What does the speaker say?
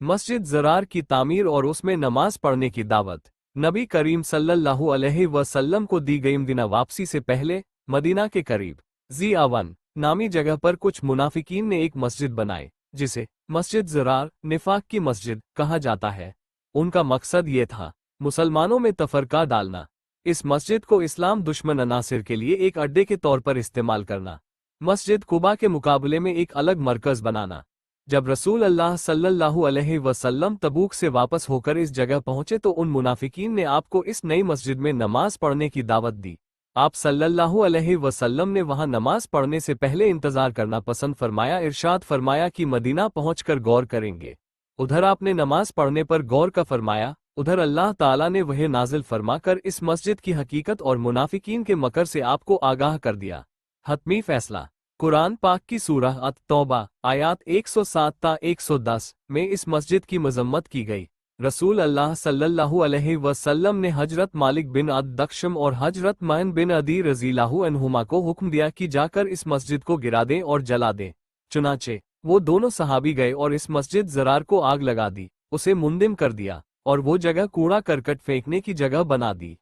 मस्जिद ज़रार की तामीर और उसमें नमाज पढ़ने की दावत। नबी करीम सल्लल्लाहु अलैहि वसल्लम को दी गई मदीना वापसी से पहले मदीना के करीब ज़ी-आवन नामी जगह पर कुछ मुनाफिकीन ने एक मस्जिद बनाई, जिसे मस्जिद ज़रार निफाक की मस्जिद कहा जाता है। उनका मकसद ये था मुसलमानों में तफरका डालना, इस मस्जिद को इस्लाम दुश्मन अनासिर के लिए एक अड्डे के तौर पर इस्तेमाल करना, मस्जिद कुबा के मुकाबले में एक अलग मरकज़ बनाना। जब रसूल अल्लाह सल्लल्लाहु अलैहि वसल्लम तबूक से वापस होकर इस जगह पहुंचे तो उन मुनाफिकीन ने आपको इस नई मस्जिद में नमाज पढ़ने की दावत दी। आप सल्लल्लाहु अलैहि वसल्लम ने वहां नमाज पढ़ने से पहले इंतजार करना पसंद फरमाया। इरशाद फरमाया कि मदीना पहुंचकर गौर करेंगे। उधर आपने नमाज पढ़ने पर गौर का फरमाया, उधर अल्लाह ताला ने वही नाजिल फरमाकर इस मस्जिद की हकीकत और मुनाफिकीन के मकर से आपको आगाह कर दिया। हतमी फैसला। कुरान पाक की सूरह अत-तौबा आयात 107 ता 110 में इस मस्जिद की मजम्मत की गई। रसूल अल्लाह सल्लल्लाहु अलैहि वसल्लम ने हजरत मालिक बिन अद-दक्षम और हजरत मयन बिन अदी रज़ियल्लाहु अन्हुमा को हुक्म दिया कि जाकर इस मस्जिद को गिरा दें और जला दें। चुनाचे वो दोनों सहाबी गए और इस मस्जिद ज़रार को आग लगा दी, उसे मुंदिम कर दिया और वो जगह कूड़ा करकट फेंकने की जगह बना दी।